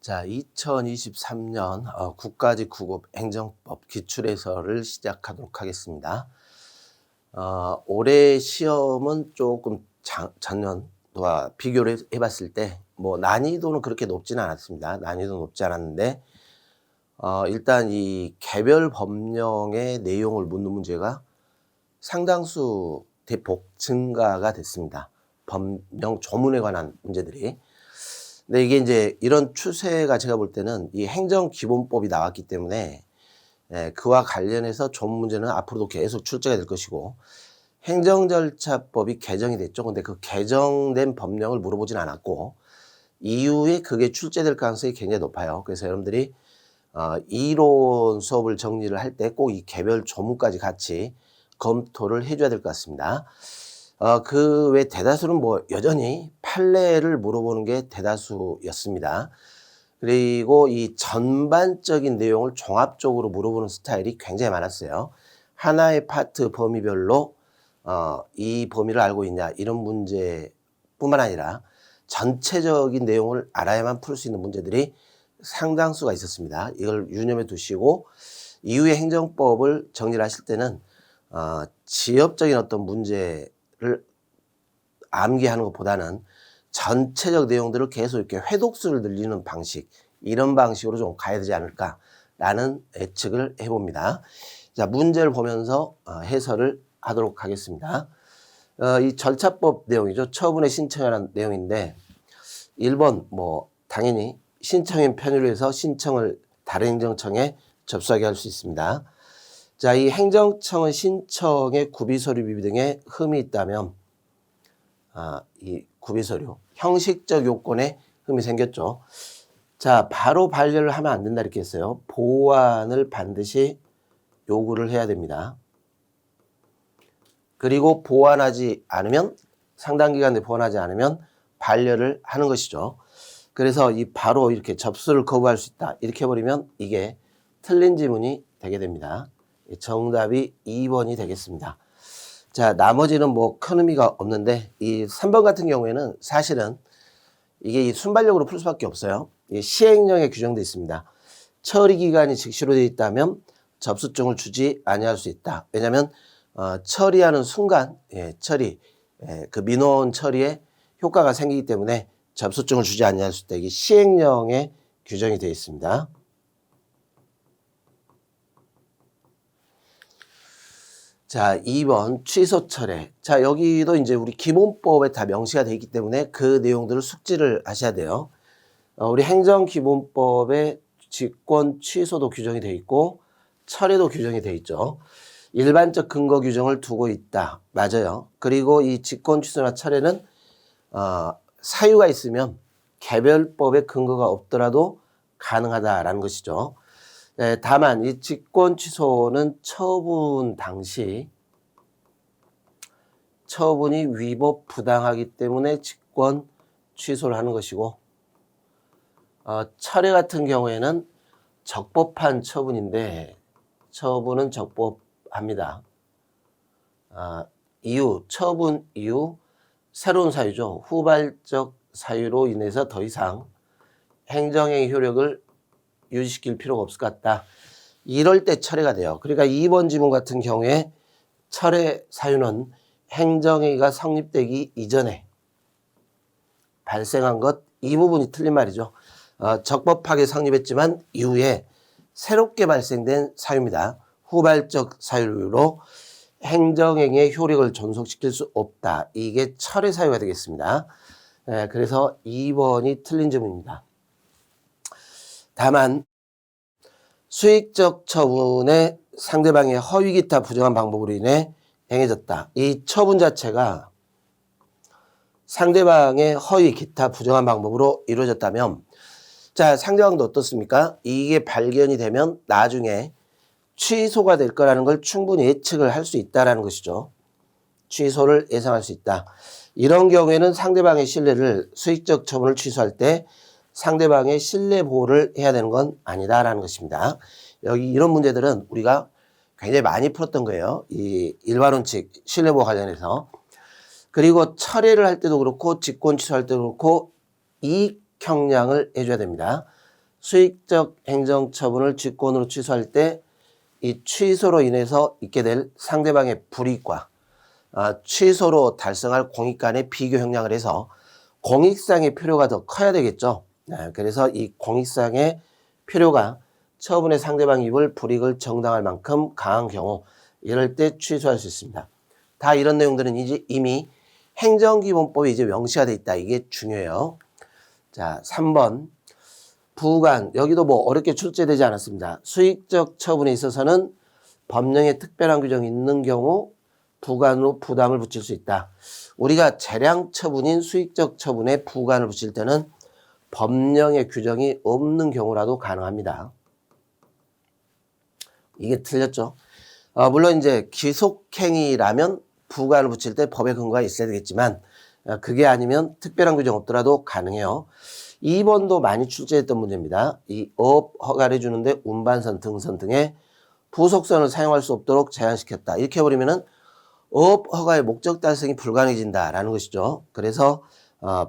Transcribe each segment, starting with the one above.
자, 2023년 국가직후급 행정법 기출해설을 시작하도록 하겠습니다. 올해 시험은 조금 전년도와 비교를 해봤을 때 난이도는 그렇게 높지는 않았습니다. 난이도 높지 않았는데 일단 이 개별 법령의 내용을 묻는 문제가 상당수 대폭 증가가 됐습니다. 법령 조문에 관한 문제들이. 근데 이게 이제 이런 추세가 제가 볼 때는 이 행정기본법이 나왔기 때문에 그와 관련해서 조문 문제는 앞으로도 계속 출제가 될 것이고, 행정절차법이 개정이 됐죠. 근데 그 개정된 법령을 물어보진 않았고 이후에 그게 출제될 가능성이 굉장히 높아요. 그래서 여러분들이 이론 수업을 정리를 할 때 꼭 이 개별 조문까지 같이 검토를 해줘야 될 것 같습니다. 그 외 대다수는 여전히 판례를 물어보는 게 대다수였습니다. 그리고 이 전반적인 내용을 종합적으로 물어보는 스타일이 굉장히 많았어요. 하나의 파트 범위별로 이 범위를 알고 있냐, 이런 문제뿐만 아니라 전체적인 내용을 알아야만 풀 수 있는 문제들이 상당수가 있었습니다. 이걸 유념해 두시고 이후에 행정법을 정리를 하실 때는 지역적인 어떤 문제를 암기하는 것보다는 전체적 내용들을 계속 이렇게 회독수를 늘리는 방식, 이런 방식으로 좀 가야 되지 않을까라는 예측을 해봅니다. 자, 문제를 보면서 해설을 하도록 하겠습니다. 이 절차법 내용이죠. 처분에 신청하는 내용인데 1번 당연히 신청인 편의로 해서 신청을 다른 행정청에 접수하게 할 수 있습니다. 자, 이 행정청은 신청에 구비서류 등의 흠이 있다면 이 구비서류, 형식적 요건에 흠이 생겼죠. 자, 바로 반려를 하면 안 된다 이렇게 했어요. 보완을 반드시 요구를 해야 됩니다. 그리고 보완하지 않으면, 상당 기간 내에 보완하지 않으면 반려를 하는 것이죠. 그래서 이 바로 이렇게 접수를 거부할 수 있다 이렇게 해버리면 이게 틀린 지문이 되게 됩니다. 정답이 2번이 되겠습니다. 자, 나머지는 큰 의미가 없는데 이 3번 같은 경우에는 사실은 이게 이 순발력으로 풀 수밖에 없어요. 이게 시행령에 규정되어 있습니다. 처리 기간이 즉시로 되어 있다면 접수증을 주지 아니할 수 있다. 왜냐하면 처리하는 순간 그 민원 처리에 효과가 생기기 때문에 접수증을 주지 아니할 수 있다. 이게 시행령에 규정이 되어 있습니다. 자, 2번 취소 철회. 자, 여기도 이제 우리 기본법에 다 명시가 되어 있기 때문에 그 내용들을 숙지를 하셔야 돼요. 우리 행정기본법에 직권 취소도 규정이 되어 있고 철회도 규정이 되어 있죠. 일반적 근거 규정을 두고 있다. 맞아요. 그리고 이 직권 취소나 철회는 사유가 있으면 개별법에 근거가 없더라도 가능하다라는 것이죠. 다만 이 직권 취소는 처분 당시 처분이 위법 부당하기 때문에 직권 취소를 하는 것이고, 철회 같은 경우에는 적법한 처분인데 처분은 적법합니다. 처분 이후 새로운 사유죠. 후발적 사유로 인해서 더 이상 행정행위 효력을 유지시킬 필요가 없을 것 같다. 이럴 때 철회가 돼요. 그러니까 2번 지문 같은 경우에 철회 사유는 행정행위가 성립되기 이전에 발생한 것, 이 부분이 틀린 말이죠. 적법하게 성립했지만 이후에 새롭게 발생된 사유입니다. 후발적 사유로 행정행위의 효력을 존속시킬 수 없다. 이게 철회 사유가 되겠습니다. 그래서 2번이 틀린 지문입니다. 다만 수익적 처분에 상대방의 허위 기타 부정한 방법으로 인해 행해졌다. 이 처분 자체가 상대방의 허위 기타 부정한 방법으로 이루어졌다면, 자, 상대방도 어떻습니까? 이게 발견이 되면 나중에 취소가 될 거라는 걸 충분히 예측을 할 수 있다는 것이죠. 취소를 예상할 수 있다. 이런 경우에는 상대방의 신뢰를, 수익적 처분을 취소할 때 상대방의 신뢰 보호를 해야 되는 건 아니다라는 것입니다. 여기 이런 문제들은 우리가 굉장히 많이 풀었던 거예요. 이 일반원칙 신뢰 보호 관련해서. 그리고 철회를 할 때도 그렇고 직권 취소할 때도 그렇고 이익 형량을 해줘야 됩니다. 수익적 행정처분을 직권으로 취소할 때 이 취소로 인해서 있게 될 상대방의 불이익과 취소로 달성할 공익 간의 비교 형량을 해서 공익상의 필요가 더 커야 되겠죠. 그래서 이 공익상의 필요가 처분의 상대방이 입을 불이익을 정당할 만큼 강한 경우 이럴 때 취소할 수 있습니다. 다 이런 내용들은 이제 이미 행정기본법에 이제 명시가 돼 있다. 이게 중요해요. 자, 3번. 부관, 여기도 뭐 어렵게 출제되지 않았습니다. 수익적 처분에 있어서는 법령에 특별한 규정이 있는 경우 부관으로 부담을 붙일 수 있다. 우리가 재량 처분인 수익적 처분에 부관을 붙일 때는 법령의 규정이 없는 경우라도 가능합니다. 이게 틀렸죠. 물론 이제 기속행위라면 부관을 붙일 때 법의 근거가 있어야 되겠지만 그게 아니면 특별한 규정 없더라도 가능해요. 2번도 많이 출제했던 문제입니다. 이 업 허가를 해주는데 운반선, 등선 등의 부속선을 사용할 수 없도록 제한시켰다. 이렇게 해버리면은 업 허가의 목적 달성이 불가능해진다라는 것이죠. 그래서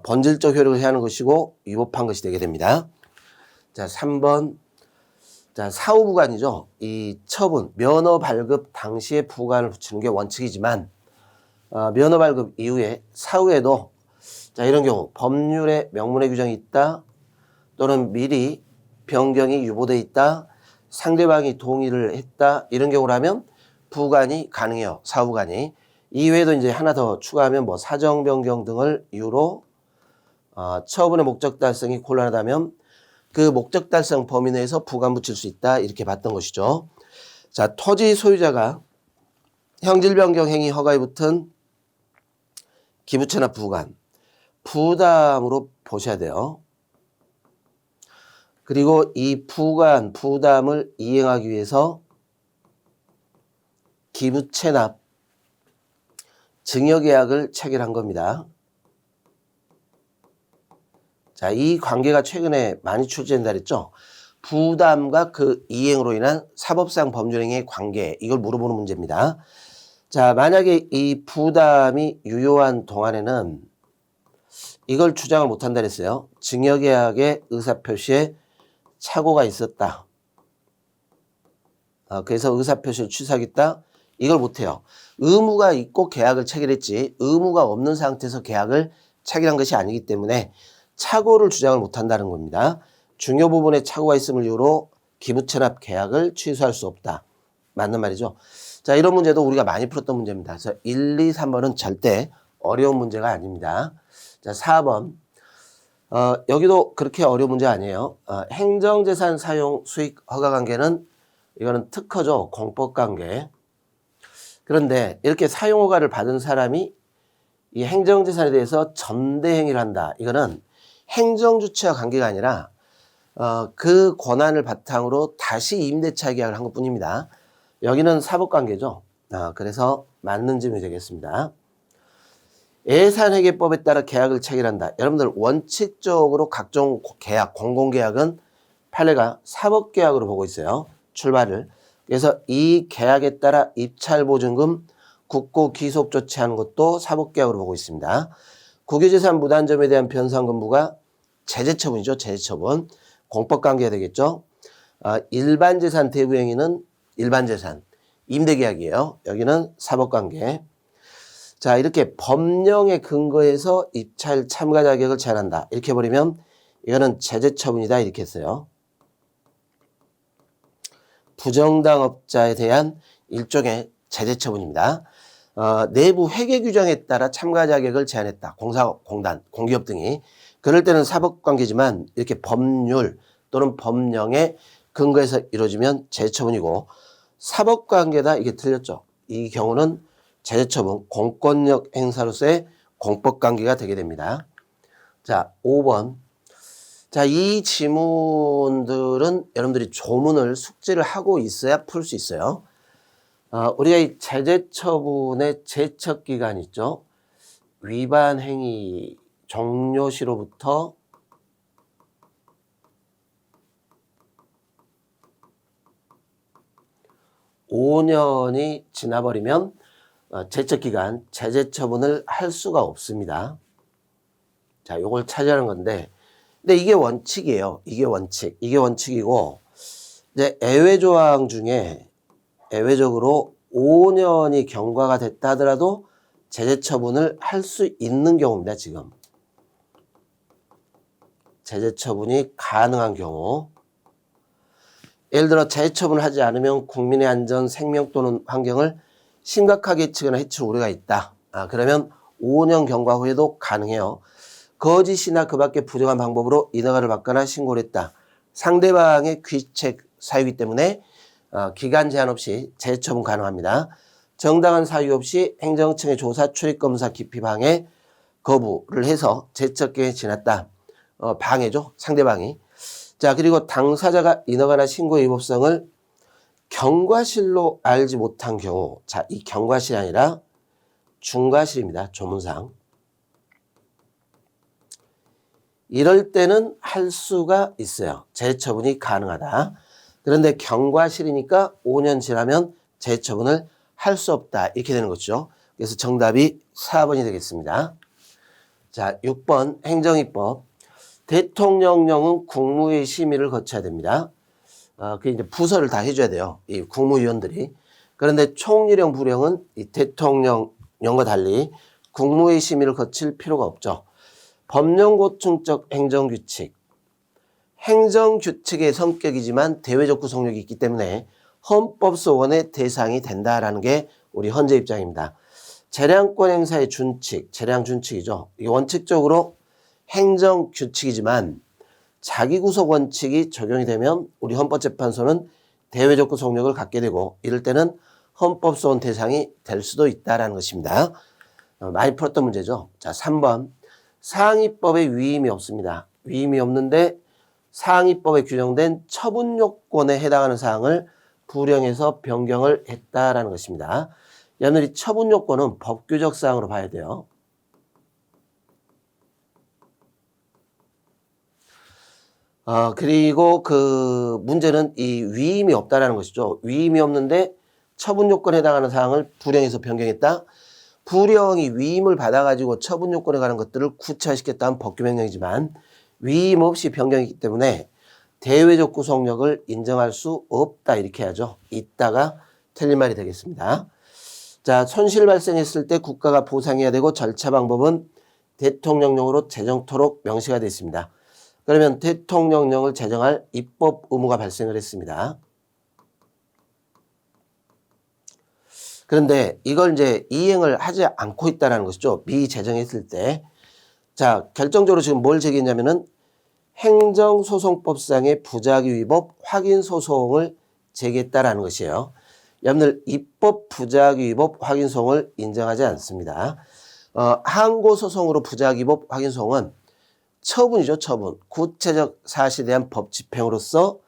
본질적 효력을 해야 하는 것이고 위법한 것이 되게 됩니다. 자, 3번. 자, 사후 부관이죠. 이 처분, 면허 발급 당시에 부관을 붙이는 게 원칙이지만 면허 발급 이후에 사후에도 자, 이런 경우 법률에 명문의 규정이 있다 또는 미리 변경이 유보돼 있다 상대방이 동의를 했다 이런 경우라면 부관이 가능해요. 사후 부관이. 이외에도 이제 하나 더 추가하면 뭐 사정 변경 등을 이유로 처분의 목적 달성이 곤란하다면 그 목적 달성 범위 내에서 부관 붙일 수 있다 이렇게 봤던 것이죠. 자, 토지 소유자가 형질 변경 행위 허가에 붙은 기부채납 부관 부담으로 보셔야 돼요. 그리고 이 부관, 부담을 이행하기 위해서 기부채납 증여계약을 체결한 겁니다. 자, 이 관계가 최근에 많이 출제된다 그랬죠. 부담과 그 이행으로 인한 사법상 법률행위의 관계, 이걸 물어보는 문제입니다. 자, 만약에 이 부담이 유효한 동안에는 이걸 주장을 못한다 그랬어요. 증여계약의 의사표시에 착오가 있었다. 그래서 의사표시를 취소하겠다. 이걸 못해요. 의무가 있고 계약을 체결했지 의무가 없는 상태에서 계약을 체결한 것이 아니기 때문에 착오를 주장을 못한다는 겁니다. 중요 부분에 착오가 있음을 이유로 기부채납 계약을 취소할 수 없다. 맞는 말이죠. 자, 이런 문제도 우리가 많이 풀었던 문제입니다. 그래서 1, 2, 3번은 절대 어려운 문제가 아닙니다. 자, 4번. 여기도 그렇게 어려운 문제 아니에요. 행정재산 사용 수익 허가 관계는 이거는 특허죠. 공법 관계. 그런데 이렇게 사용 허가를 받은 사람이 이 행정재산에 대해서 전대행위를 한다. 이거는 행정주체와 관계가 아니라 그 권한을 바탕으로 다시 임대차 계약을 한 것뿐입니다. 여기는 사법관계죠. 그래서 맞는 질문이 되겠습니다. 예산회계법에 따라 계약을 체결한다. 여러분들 원칙적으로 각종 계약, 공공계약은 판례가 사법계약으로 보고 있어요. 출발을. 그래서 이 계약에 따라 입찰보증금, 국고 기속 조치하는 것도 사법계약으로 보고 있습니다. 국유재산 무단점에 대한 변상금부가 제재처분이죠. 제재처분. 공법관계가 되겠죠. 일반재산 대부행위는 일반재산, 임대계약이에요. 여기는 사법관계. 자, 이렇게 법령에 근거해서 입찰 참가 자격을 제한한다. 이렇게 버리면 이거는 제재처분이다. 이렇게 했어요. 부정당업자에 대한 일종의 제재처분입니다. 내부 회계 규정에 따라 참가 자격을 제한했다. 공사, 공단, 공기업 등이. 그럴 때는 사법관계지만 이렇게 법률 또는 법령에 근거해서 이루어지면 제재처분이고 사법관계다. 이게 틀렸죠. 이 경우는 제재처분, 공권력 행사로서의 공법관계가 되게 됩니다. 자, 5번. 자, 이 지문들은 여러분들이 조문을 숙지를 하고 있어야 풀 수 있어요. 우리가 이 제재처분의 제척기간 있죠. 위반 행위 종료시로부터 5년이 지나버리면 제척기간 제재처분을 할 수가 없습니다. 자, 요걸 차지하는 건데 근데 이게 원칙이에요. 이게 원칙. 이게 원칙이고, 이제 예외조항 중에 예외적으로 5년이 경과가 됐다 하더라도 제재 처분을 할 수 있는 경우입니다, 지금. 제재 처분이 가능한 경우. 예를 들어 제재 처분을 하지 않으면 국민의 안전, 생명 또는 환경을 심각하게 해치거나 해칠 우려가 있다. 그러면 5년 경과 후에도 가능해요. 거짓이나 그 밖의 부정한 방법으로 인허가를 받거나 신고를 했다. 상대방의 귀책 사유이기 때문에 기간 제한 없이 재처분 가능합니다. 정당한 사유 없이 행정청의 조사, 출입검사 기피 방해 거부를 해서 제척기간이 지났다. 방해죠. 상대방이. 자, 그리고 당사자가 인허가나 신고의 위법성을 경과실로 알지 못한 경우, 자, 이 경과실이 아니라 중과실입니다. 조문상. 이럴 때는 할 수가 있어요. 재처분이 가능하다. 그런데 경과실이니까 5년 지나면 재처분을 할 수 없다. 이렇게 되는 거죠. 그래서 정답이 4번이 되겠습니다. 자, 6번 행정입법. 대통령령은 국무회의 심의를 거쳐야 됩니다. 그 이제 부서를 다 해줘야 돼요. 이 국무위원들이. 그런데 총리령, 부령은 이 대통령령과 달리 국무회의 심의를 거칠 필요가 없죠. 법령고충적 행정규칙. 행정규칙의 성격이지만 대외적 구속력이 있기 때문에 헌법소원의 대상이 된다라는 게 우리 헌재 입장입니다. 재량권 행사의 준칙, 재량준칙이죠. 이게 원칙적으로 행정규칙이지만 자기구속 원칙이 적용이 되면 우리 헌법재판소는 대외적 구속력을 갖게 되고 이럴 때는 헌법소원 대상이 될 수도 있다는 것입니다. 많이 풀었던 문제죠. 자, 3번. 상위법에 위임이 없습니다. 위임이 없는데 상위법에 규정된 처분요건에 해당하는 사항을 불용해서 변경을 했다라는 것입니다. 여러분들이 처분요건은 법규적 사항으로 봐야 돼요. 그리고 그 문제는 이 위임이 없다라는 것이죠. 위임이 없는데 처분요건에 해당하는 사항을 불용해서 변경했다. 불령이 위임을 받아가지고 처분요건에 관한 것들을 구체화시켰다는 법규명령이지만 위임 없이 변경했기 때문에 대외적 구속력을 인정할 수 없다 이렇게 해야죠. 있다가 틀린 말이 되겠습니다. 자, 손실 발생했을 때 국가가 보상해야 되고 절차 방법은 대통령령으로 제정토록 명시가 되어 있습니다. 그러면 대통령령을 제정할 입법 의무가 발생을 했습니다. 그런데 이걸 이제 이행을 하지 않고 있다는 것이죠. 미제정했을 때. 자, 결정적으로 지금 뭘 제기했냐면은 행정소송법상의 부작위 위법 확인소송을 제기했다라는 것이에요. 여러분들 입법 부작위 위법 확인소송을 인정하지 않습니다. 항고소송으로 부작위 위법 확인소송은 처분이죠. 처분. 구체적 사실에 대한 법 집행으로서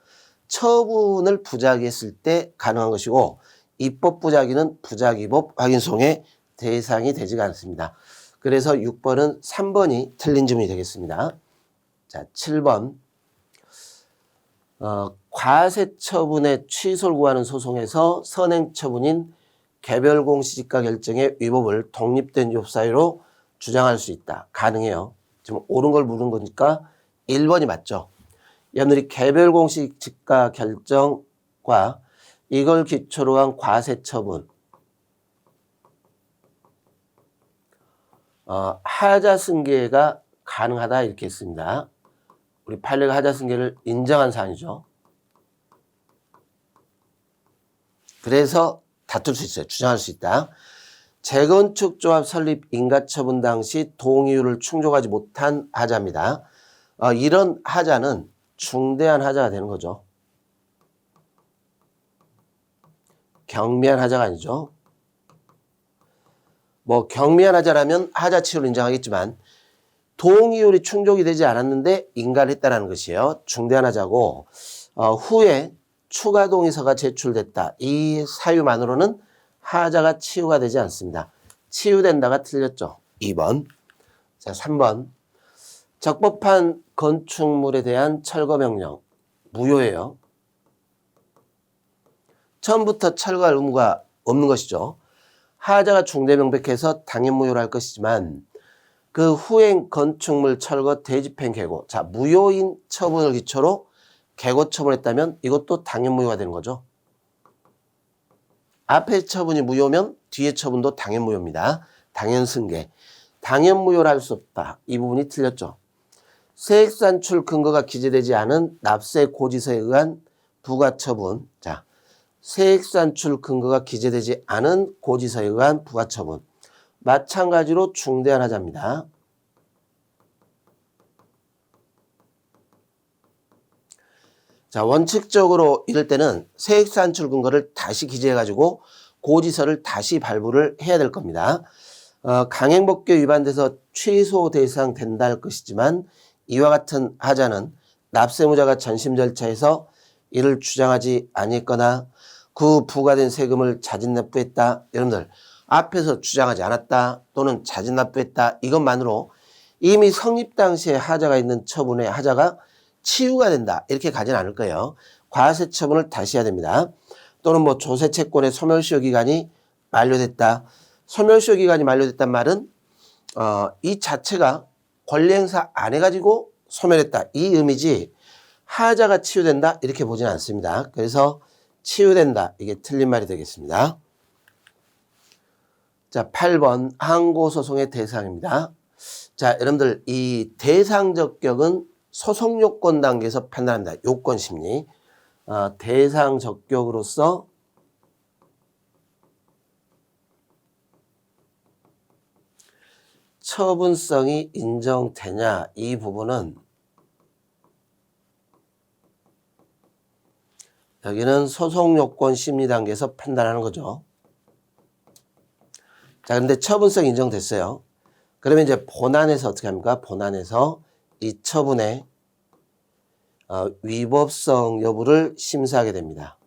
처분을 부작위했을 때 가능한 것이고 입법 부작위는 부작위 위법 확인소송의 대상이 되지가 않습니다. 그래서 6번은 3번이 틀린 질문이 되겠습니다. 자, 7번. 과세처분의 취소를 구하는 소송에서 선행처분인 개별공시지가 결정의 위법을 독립된 위법 사유로 주장할 수 있다. 가능해요. 지금 옳은 걸 물은 거니까 1번이 맞죠. 여러분들이 개별공시지가 결정과 이걸 기초로 한 과세처분, 하자승계가 가능하다 이렇게 했습니다. 우리 판례가 하자승계를 인정한 사안이죠. 그래서 다툴 수 있어요. 주장할 수 있다. 재건축조합 설립 인가처분 당시 동의율을 충족하지 못한 하자입니다. 이런 하자는 중대한 하자가 되는 거죠. 경미한 하자가 아니죠. 뭐 경미한 하자라면 하자 취소를 인정하겠지만 동의율이 충족이 되지 않았는데 인가를 했다는 것이에요. 중대한 하자고 후에 추가 동의서가 제출됐다. 이 사유만으로는 하자가 치유가 되지 않습니다. 치유된다가 틀렸죠. 2번. 자, 3번. 적법한 건축물에 대한 철거명령. 무효예요. 처음부터 철거할 의무가 없는 것이죠. 하자가 중대명백해서 당연무효로 할 것이지만 그 후행 건축물 철거 대집행 개고. 자, 무효인 처분을 기초로 개고 처분했다면 이것도 당연무효가 되는 거죠. 앞에 처분이 무효면 뒤에 처분도 당연무효입니다. 당연승계. 당연무효를 할 수 없다. 이 부분이 틀렸죠. 세액산출 근거가 기재되지 않은 납세 고지서에 의한 부가처분. 자, 세액산출 근거가 기재되지 않은 고지서에 의한 부가처분. 마찬가지로 중대한 하자입니다. 자, 원칙적으로 이럴 때는 세액산출 근거를 다시 기재해가지고 고지서를 다시 발부를 해야 될 겁니다. 강행법규 위반돼서 취소 대상 된다 할 것이지만 이와 같은 하자는 납세무자가 전심 절차에서 이를 주장하지 아니했거나 그 부과된 세금을 자진 납부했다. 여러분들 앞에서 주장하지 않았다 또는 자진 납부했다 이것만으로 이미 성립 당시에 하자가 있는 처분의 하자가 치유가 된다 이렇게 가진 않을 거예요. 과세 처분을 다시 해야 됩니다. 또는 뭐 조세 채권의 소멸시효 기간이 만료됐다. 소멸시효 기간이 만료됐단 말은 이 자체가 권리 행사 안 해가지고 소멸했다 이 의미지 하자가 치유된다 이렇게 보지는 않습니다. 그래서 치유된다 이게 틀린 말이 되겠습니다. 자, 8번 항고소송의 대상입니다. 자, 여러분들 이 대상 적격은 소송 요건 단계에서 판단합니다. 요건 심리. 대상 적격으로서 처분성이 인정되냐 이 부분은 여기는 소송 요건 심리 단계에서 판단하는 거죠. 자, 근데 처분성 인정됐어요. 그러면 이제 본안에서 어떻게 합니까? 본안에서 이 처분의 위법성 여부를 심사하게 됩니다.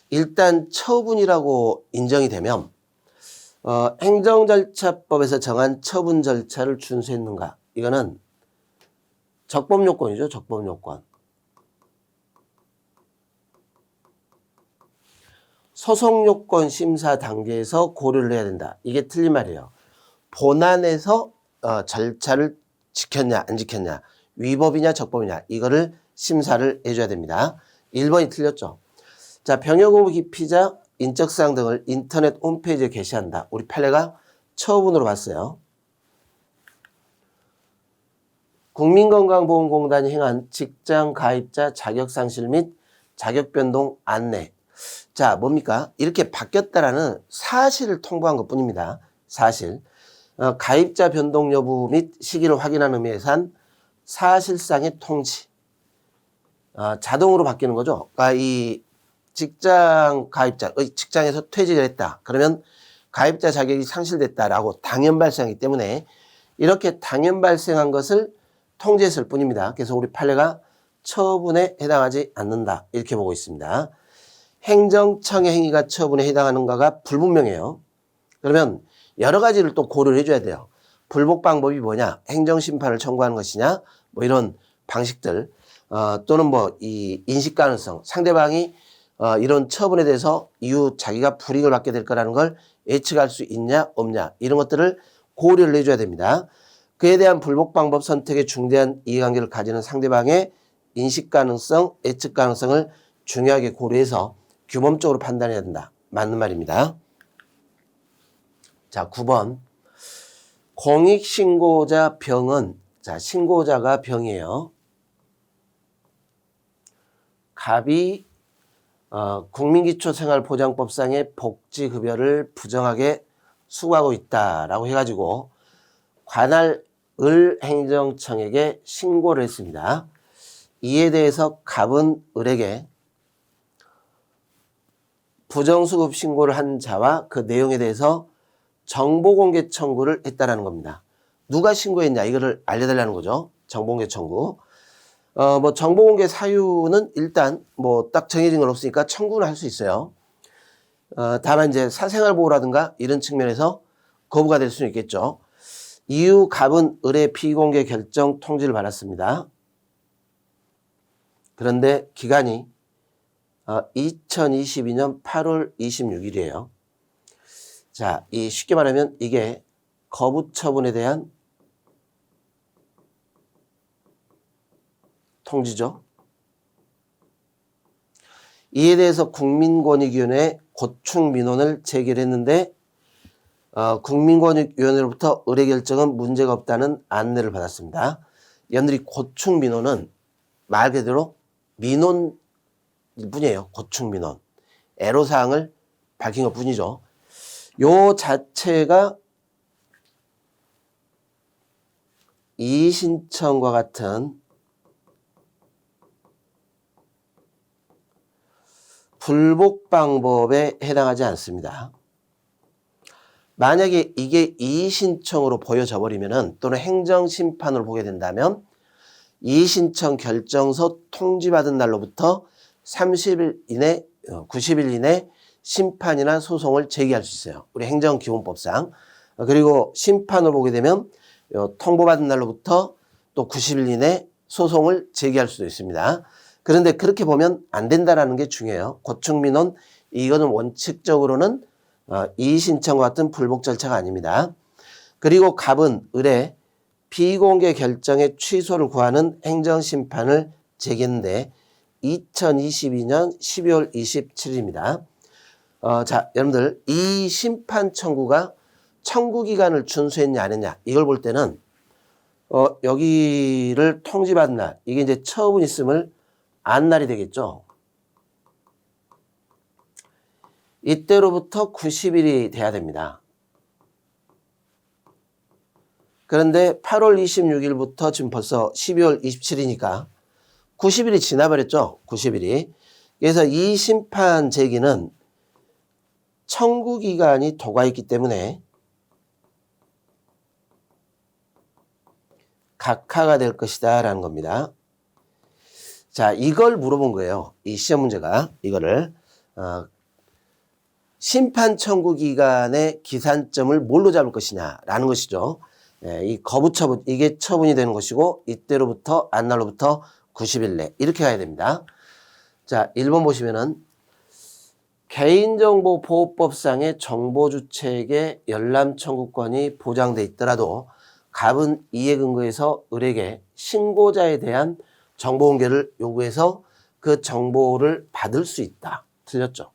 일단 처분이라고 인정이 되면 행정절차법에서 정한 처분 절차를 준수했는가? 이거는 적법요건이죠. 적법요건. 소송요건 심사 단계에서 고려를 해야 된다. 이게 틀린 말이에요. 본안에서 절차를 지켰냐 안 지켰냐 위법이냐 적법이냐 이거를 심사를 해줘야 됩니다. 1번이 틀렸죠. 자, 병역 의무 기피자 인적사항 등을 인터넷 홈페이지에 게시한다. 우리 판례가 처분으로 봤어요. 국민건강보험공단이 행한 직장 가입자 자격상실 및 자격변동 안내. 자, 뭡니까? 이렇게 바뀌었다라는 사실을 통보한 것 뿐입니다. 사실. 가입자 변동 여부 및 시기를 확인하는 의미에서 한 사실상의 통지. 자동으로 바뀌는 거죠. 그러니까 이 직장 가입자, 직장에서 퇴직을 했다. 그러면 가입자 자격이 상실됐다라고 당연 발생하기 때문에 이렇게 당연 발생한 것을 통지했을 뿐입니다. 그래서 우리 판례가 처분에 해당하지 않는다. 이렇게 보고 있습니다. 행정청의 행위가 처분에 해당하는가가 불분명해요. 그러면 여러 가지를 또 고려를 해줘야 돼요. 불복 방법이 뭐냐, 행정심판을 청구하는 것이냐, 뭐 이런 방식들, 또는 뭐 이 인식 가능성, 상대방이 이런 처분에 대해서 이후 자기가 불이익을 받게 될 거라는 걸 예측할 수 있냐 없냐 이런 것들을 고려를 해줘야 됩니다. 그에 대한 불복 방법 선택에 중대한 이해관계를 가지는 상대방의 인식 가능성, 예측 가능성을 중요하게 고려해서 규범적으로 판단해야 된다. 맞는 말입니다. 자, 9번. 공익신고자 병은, 자, 신고자가 병이에요. 갑이 국민기초생활보장법상의 복지급여를 부정하게 수고하고 있다라고 해가지고 관할 을행정청에게 신고를 했습니다. 이에 대해서 갑은 을에게 부정수급 신고를 한 자와 그 내용에 대해서 정보공개 청구를 했다라는 겁니다. 누가 신고했냐 이거를 알려달라는 거죠. 정보공개 청구. 뭐 정보공개 사유는 일단 뭐 딱 정해진 건 없으니까 청구는 할 수 있어요. 다만 이제 사생활 보호라든가 이런 측면에서 거부가 될 수는 있겠죠. 이후 갑은 을의 피공개 결정 통지를 받았습니다. 그런데 기간이 2022년 8월 26일이에요. 자, 이 쉽게 말하면 이게 거부 처분에 대한 통지죠. 이에 대해서 국민권익위원회에 고충 민원을 제기했는데 국민권익위원회로부터 의뢰 결정은 문제가 없다는 안내를 받았습니다. 여러분들이 고충 민원은 말 그대로 민원일 뿐이에요. 고충 민원. 애로사항을 밝힌 것 뿐이죠. 요 자체가 이의신청과 같은 불복 방법에 해당하지 않습니다. 만약에 이게 이의신청으로 보여져 버리면은 또는 행정심판으로 보게 된다면 이의신청 결정서 통지받은 날로부터 30일 이내, 90일 이내 심판이나 소송을 제기할 수 있어요. 우리 행정기본법상. 그리고 심판을 보게 되면 통보받은 날로부터 또 90일 이내 소송을 제기할 수도 있습니다. 그런데 그렇게 보면 안 된다라는 게 중요해요. 고충민원 이거는 원칙적으로는 이의신청과 같은 불복 절차가 아닙니다. 그리고 갑은 의뢰 비공개 결정의 취소를 구하는 행정심판을 제기했는데 2022년 12월 27일입니다. 자, 여러분들 이 심판 청구가 청구기간을 준수했냐 안 했냐 이걸 볼 때는 여기를 통지받은 날 이게 이제 처분 있음을 안 날이 되겠죠. 이때로부터 90일이 돼야 됩니다. 그런데 8월 26일부터 지금 벌써 12월 27일이니까 90일이 지나버렸죠. 90일이. 그래서 이 심판 제기는 청구기간이 도가 있기 때문에 각하가 될 것이다 라는 겁니다. 자, 이걸 물어본 거예요. 이 시험 문제가 이거를 심판 청구 기간의 기산점을 뭘로 잡을 것이냐라는 것이죠. 이 거부 처분 이게 처분이 되는 것이고 이때로부터 안날로부터 90일 내 이렇게 가야 됩니다. 자, 1번 보시면은 개인정보보호법상의 정보주체에게 열람 청구권이 보장돼 있더라도 갑은 이에 근거해서 을에게 신고자에 대한 정보 공개를 요구해서 그 정보를 받을 수 있다. 틀렸죠.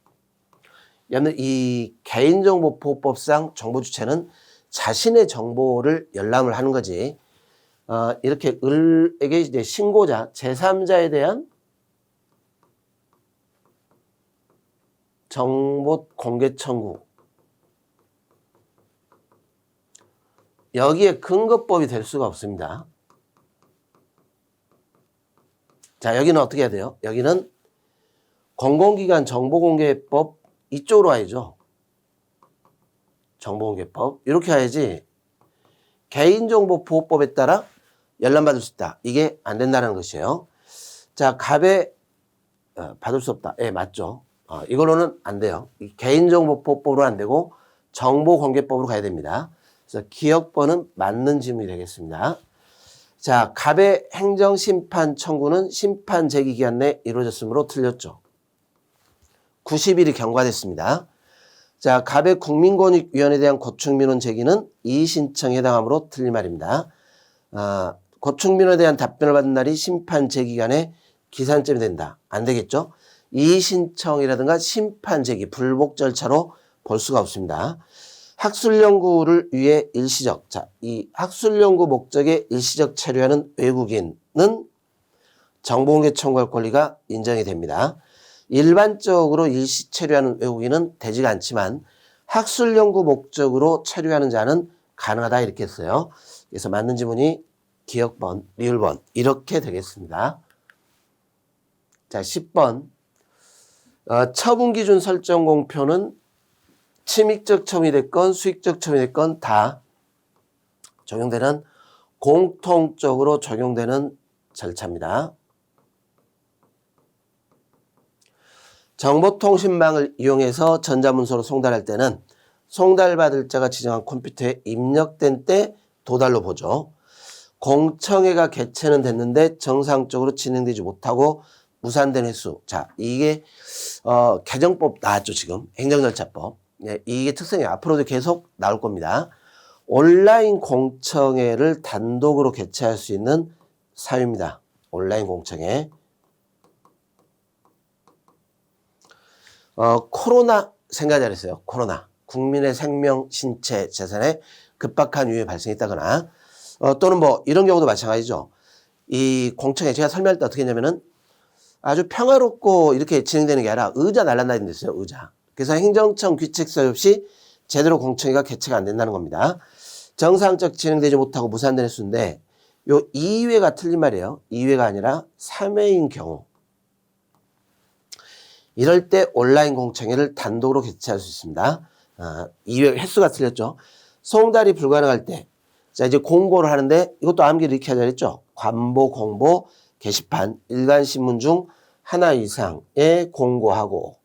여러분 이 개인정보보호법상 정보주체는 자신의 정보를 열람을 하는 거지. 이렇게 을에게 이제 신고자 제3자에 대한 정보 공개 청구 여기에 근거법이 될 수가 없습니다. 자, 여기는 어떻게 해야 돼요? 여기는 공공기관 정보공개법 이쪽으로 와야죠. 정보공개법 이렇게 해야지 개인정보보호법에 따라 열람받을 수 있다. 이게 안 된다는 것이에요. 자, 갑에 받을 수 없다. 예, 맞죠. 이걸로는 안 돼요. 개인정보보호법으로 안 되고 정보공개법으로 가야 됩니다. 그래서 기억번은 맞는 질문이 되겠습니다. 자, 갑의 행정심판 청구는 심판 제기기간 내에 이루어졌으므로 틀렸죠. 90일이 경과됐습니다. 자, 갑의 국민권익위원회에 대한 고충민원 제기는 이의신청에 해당하므로 틀린 말입니다. 고충민원에 대한 답변을 받은 날이 심판 제기기간에 기산점이 된다. 안 되겠죠? 이의신청이라든가 심판 제기, 불복 절차로 볼 수가 없습니다. 학술연구를 위해 일시적, 자, 이 학술연구 목적에 일시적 체류하는 외국인은 정보공개 청구할 권리가 인정이 됩니다. 일반적으로 일시 체류하는 외국인은 되지가 않지만 학술연구 목적으로 체류하는 자는 가능하다 이렇게 했어요. 그래서 맞는 지문이 기억번, 리을번 이렇게 되겠습니다. 자, 10번 처분기준 설정 공표는 침익적 처분이 됐건 수익적 처분이 됐건 다 적용되는 공통적으로 적용되는 절차입니다. 정보통신망을 이용해서 전자문서로 송달할 때는 송달받을 자가 지정한 컴퓨터에 입력된 때 도달로 보죠. 공청회가 개최는 됐는데 정상적으로 진행되지 못하고 무산된 횟수. 자, 이게 개정법 나왔죠 지금 행정절차법. 네, 이게 특성이에요. 앞으로도 계속 나올 겁니다. 온라인 공청회를 단독으로 개최할 수 있는 사유입니다. 온라인 공청회. 코로나 생각 잘했어요. 코로나. 국민의 생명, 신체, 재산에 급박한 위험이 발생했다거나 또는 뭐 이런 경우도 마찬가지죠. 이 공청회 제가 설명할 때 어떻게 했냐면은 아주 평화롭고 이렇게 진행되는 게 아니라 의자 날라다니는 데 있어요. 의자. 그래서 행정청 규칙서 없이 제대로 공청회가 개최가 안 된다는 겁니다. 정상적 진행되지 못하고 무산된 횟수인데 요 2회가 틀린 말이에요. 2회가 아니라 3회인 경우. 이럴 때 온라인 공청회를 단독으로 개최할 수 있습니다. 2회 횟수가 틀렸죠. 송달이 불가능할 때. 자, 이제 공고를 하는데 이것도 암기를 이렇게 하자 했죠. 관보, 공보, 게시판, 일간신문 중 하나 이상에 공고하고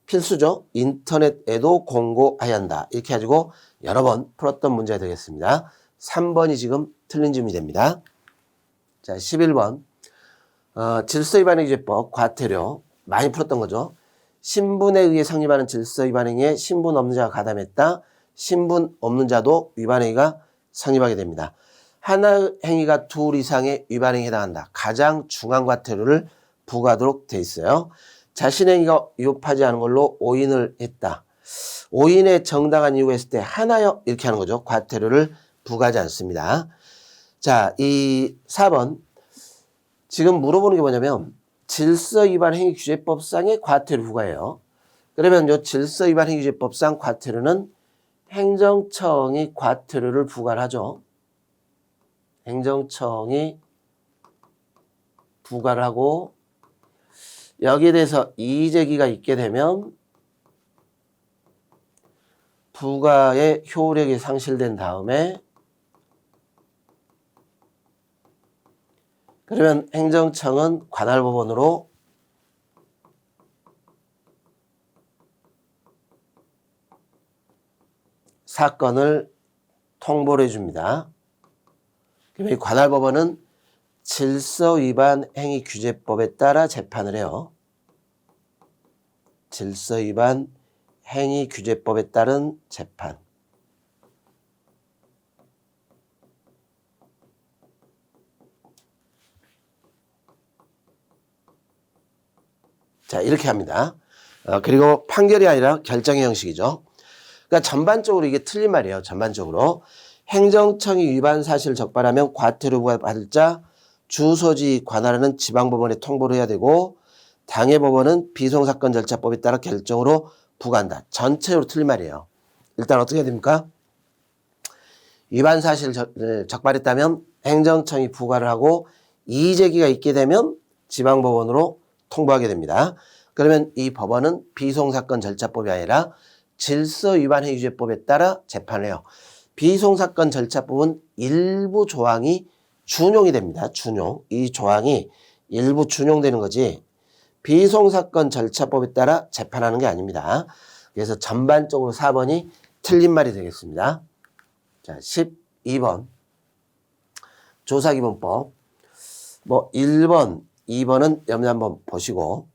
필수죠. 인터넷에도 공고해야 한다. 이렇게 가지고 여러 번 풀었던 문제가 되겠습니다. 3번이 지금 틀린 질문이 됩니다. 자, 11번. 질서위반행위죄법 과태료 많이 풀었던 거죠. 신분에 의해 성립하는 질서위반행위에 신분 없는 자가 가담했다. 신분 없는 자도 위반행위가 성립하게 됩니다. 하나 행위가 둘 이상의 위반행위에 해당한다. 가장 중한 과태료를 부과하도록 돼 있어요. 자신의 행위가 위법하지 않은 걸로 오인을 했다. 오인의 정당한 이유가 있을 때 하나여 이렇게 하는 거죠. 과태료를 부과하지 않습니다. 자, 이 4번. 지금 물어보는 게 뭐냐면 질서위반 행위규제법상의 과태료 부과예요. 그러면 요 질서위반 행위규제법상 과태료는 행정청이 과태료를 부과를 하죠. 행정청이 부과를 하고 여기에 대해서 이의제기가 있게 되면 부과의 효력이 상실된 다음에 그러면 행정청은 관할법원으로 사건을 통보를 해줍니다. 그러면 이 관할법원은 질서위반 행위규제법에 따라 재판을 해요. 질서위반 행위규제법에 따른 재판. 자, 이렇게 합니다. 그리고 판결이 아니라 결정의 형식이죠. 그러니까 전반적으로 이게 틀린 말이에요. 전반적으로. 행정청이 위반 사실을 적발하면 과태료 부과받을 자 주소지 관할하는 지방법원에 통보를 해야 되고 당해법원은 비송사건 절차법에 따라 결정으로 부과한다. 전체적으로 틀린 말이에요. 일단 어떻게 해야 됩니까? 위반 사실을 적발했다면 행정청이 부과를 하고 이의제기가 있게 되면 지방법원으로 통보하게 됩니다. 그러면 이 법원은 비송사건 절차법이 아니라 질서위반행위규제법에 따라 재판을 해요. 비송사건 절차법은 일부 조항이 준용이 됩니다. 준용. 이 조항이 일부 준용되는 거지 비송사건 절차법에 따라 재판하는 게 아닙니다. 그래서 전반적으로 4번이 틀린 말이 되겠습니다. 자, 12번 조사기본법. 1번, 2번은 염려 한번 보시고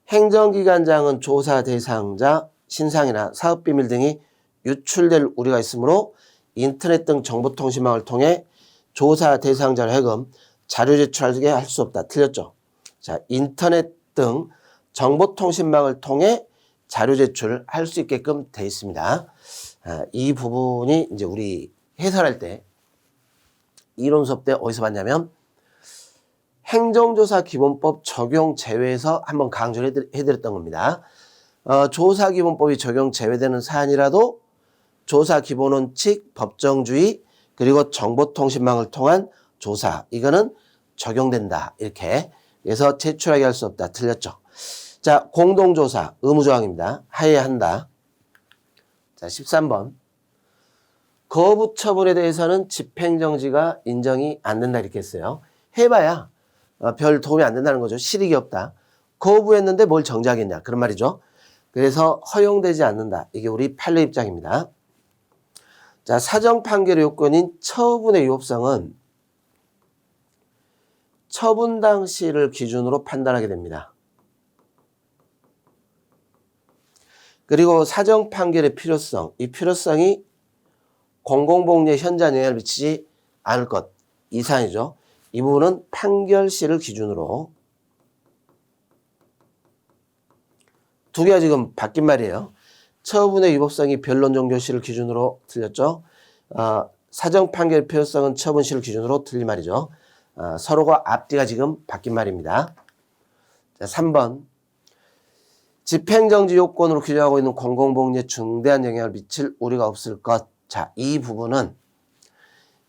행정기관장은 조사 대상자, 신상이나 사업비밀 등이 유출될 우려가 있으므로 인터넷 등 정보통신망을 통해 조사 대상자를 하여금 자료 제출하게 할 수 없다. 틀렸죠? 자, 인터넷 등 정보통신망을 통해 자료 제출할 수 있게끔 돼 있습니다. 이 부분이 이제 우리 해설할 때 이론 수업 때 어디서 봤냐면 행정조사 기본법 적용 제외에서 한번 강조를 해드렸던 겁니다. 조사기본법이 적용 제외되는 사안이라도 조사기본원칙, 법정주의, 그리고 정보통신망을 통한 조사, 이거는 적용된다. 이렇게. 그래서 제출하게 할 수 없다. 틀렸죠. 자, 공동조사, 의무조항입니다. 하여야 한다. 자, 13번. 거부 처분에 대해서는 집행정지가 인정이 안 된다. 이렇게 했어요. 해봐야 별 도움이 안 된다는 거죠. 실익이 없다. 거부했는데 뭘 정지하겠냐. 그런 말이죠. 그래서 허용되지 않는다. 이게 우리 판례 입장입니다. 자, 사정 판결의 요건인 처분의 유효성은 처분 당시를 기준으로 판단하게 됩니다. 그리고 사정 판결의 필요성, 이 필요성이 공공복리에 현저한 영향을 미치지 않을 것, 이 사안이죠. 이 부분은 판결시를 기준으로 두 개가 지금 바뀐 말이에요. 처분의 위법성이 변론종교시를 기준으로 틀렸죠. 사정 판결의 필요성은 처분시를 기준으로 틀린 말이죠. 서로가 앞뒤가 지금 바뀐 말입니다. 자, 3번. 집행정지 요건으로 규정하고 있는 공공복리에 중대한 영향을 미칠 우려가 없을 것. 자, 이 부분은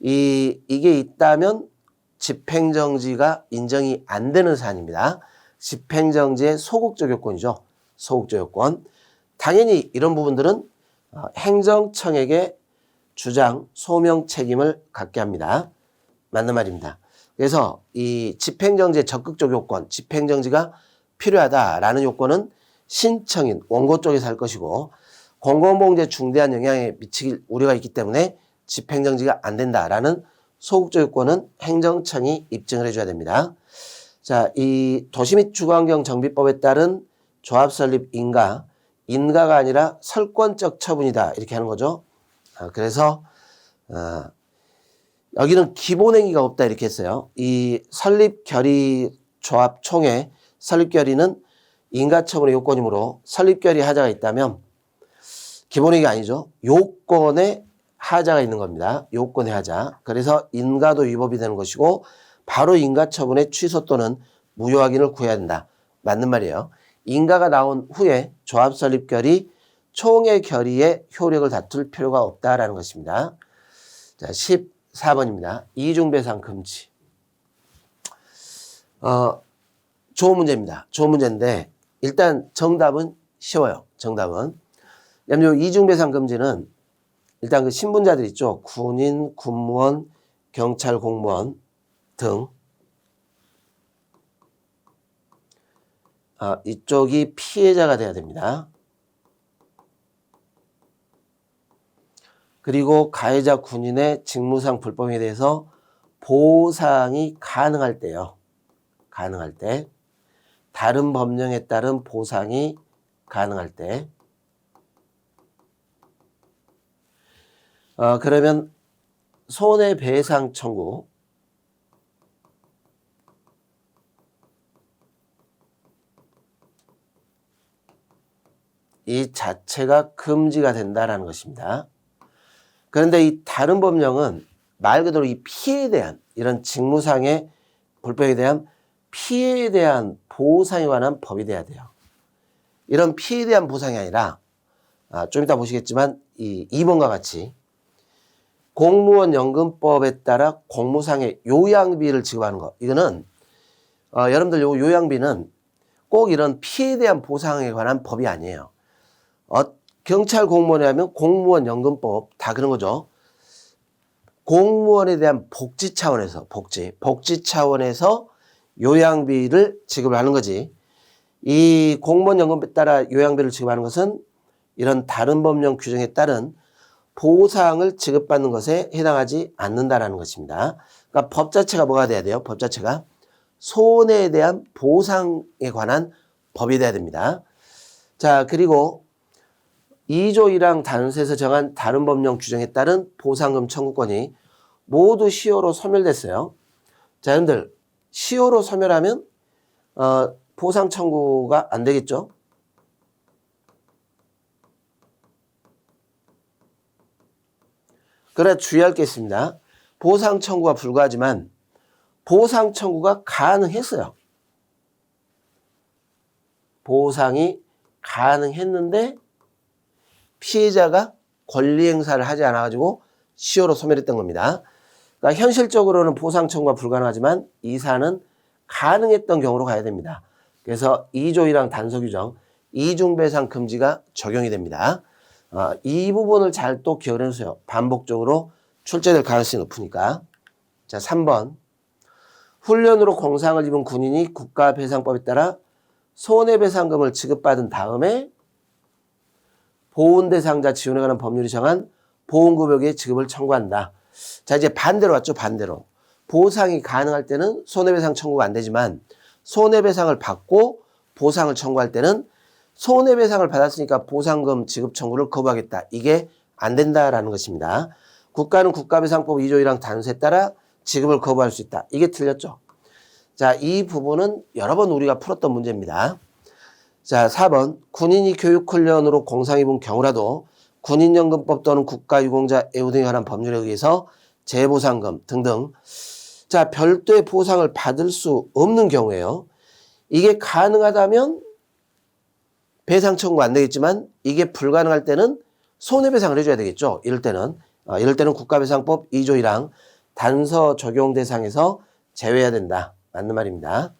이게 있다면 집행정지가 인정이 안 되는 사안입니다. 집행정지의 소극적 요건이죠. 소극적 요건. 당연히 이런 부분들은 행정청에게 주장, 소명 책임을 갖게 합니다. 맞는 말입니다. 그래서 이 집행정지의 적극적 요건, 집행정지가 필요하다라는 요건은 신청인, 원고 쪽에서 할 것이고 공공복리에 중대한 영향에 미칠 우려가 있기 때문에 집행정지가 안 된다라는 소극적 요건은 행정청이 입증을 해줘야 됩니다. 자, 이 도시 및 주거환경 정비법에 따른 조합 설립 인가가 아니라 설권적 처분이다 이렇게 하는 거죠. 그래서 여기는 기본행위가 없다 이렇게 했어요. 이 설립결의 조합 총회 설립결의는 인가처분의 요건이므로 설립결의 하자가 있다면 기본행위가 아니죠. 요건에 하자가 있는 겁니다. 요건의 하자. 그래서 인가도 위법이 되는 것이고 바로 인가처분의 취소 또는 무효 확인을 구해야 된다. 맞는 말이에요. 인가가 나온 후에 조합 설립결의 총회 결의의 효력을 다툴 필요가 없다라는 것입니다. 자, 14번입니다. 이중배상 금지. 좋은 문제입니다. 좋은 문제인데 일단 정답은 쉬워요. 정답은. 왜냐면 이중배상 금지는 일단 그 신분자들 있죠. 군인, 군무원, 경찰 공무원 등 이쪽이 피해자가 돼야 됩니다. 그리고 가해자 군인의 직무상 불법에 대해서 보상이 가능할 때요. 가능할 때. 다른 법령에 따른 보상이 가능할 때. 그러면 손해배상 청구. 이 자체가 금지가 된다라는 것입니다. 그런데 이 다른 법령은 말 그대로 이 피해에 대한 이런 직무상의 불법에 대한 피해에 대한 보상에 관한 법이 돼야 돼요. 이런 피해에 대한 보상이 아니라 좀 이따 보시겠지만 이 2번과 같이 공무원 연금법에 따라 공무상의 요양비를 지급하는 것. 이거는 여러분들 요 요양비는 꼭 이런 피해에 대한 보상에 관한 법이 아니에요. 경찰 공무원에 하면 공무원 연금법 다 그런 거죠. 공무원에 대한 복지 차원에서 복지 차원에서 요양비를 지급을 하는 거지. 이 공무원 연금법에 따라 요양비를 지급하는 것은 이런 다른 법령 규정에 따른 보상을 지급받는 것에 해당하지 않는다라는 것입니다. 그러니까 법 자체가 뭐가 돼야 돼요? 법 자체가 손해에 대한 보상에 관한 법이 돼야 됩니다. 자, 그리고 2조 1항 단수에서 정한 다른 법령 규정에 따른 보상금 청구권이 모두 시효로 소멸됐어요. 자, 여러분들 시효로 소멸하면 보상 청구가 안 되겠죠? 그래 주의할 게 있습니다. 보상 청구가 불가하지만 보상 청구가 가능했어요. 보상이 가능했는데 피해자가 권리 행사를 하지 않아가지고 시효로 소멸했던 겁니다. 그러니까 현실적으로는 보상 청구가 불가능하지만 이 사안은 가능했던 경우로 가야 됩니다. 그래서 2조 1항 단서 규정 이중배상 금지가 적용이 됩니다. 이 부분을 잘 또 기억을 해주세요. 반복적으로 출제될 가능성이 높으니까. 자, 3번. 훈련으로 공상을 입은 군인이 국가배상법에 따라 손해배상금을 지급받은 다음에 보훈 대상자 지원에 관한 법률이 정한 보훈급여의 지급을 청구한다. 자, 이제 반대로 왔죠. 반대로. 보상이 가능할 때는 손해배상 청구가 안 되지만 손해배상을 받고 보상을 청구할 때는 손해배상을 받았으니까 보상금 지급 청구를 거부하겠다. 이게 안 된다라는 것입니다. 국가는 국가배상법 2조 1항 단서에 따라 지급을 거부할 수 있다. 이게 틀렸죠. 자, 이 부분은 여러 번 우리가 풀었던 문제입니다. 자, 4번 군인이 교육훈련으로 공상 입은 경우라도 군인연금법 또는 국가유공자 애우 등에 관한 법률에 의해서 재보상금 등등 자 별도의 보상을 받을 수 없는 경우에요. 이게 가능하다면 배상 청구 안 되겠지만 이게 불가능할 때는 손해배상을 해줘야 되겠죠. 이럴 때는 국가배상법 2조 1항 단서 적용 대상에서 제외해야 된다. 맞는 말입니다.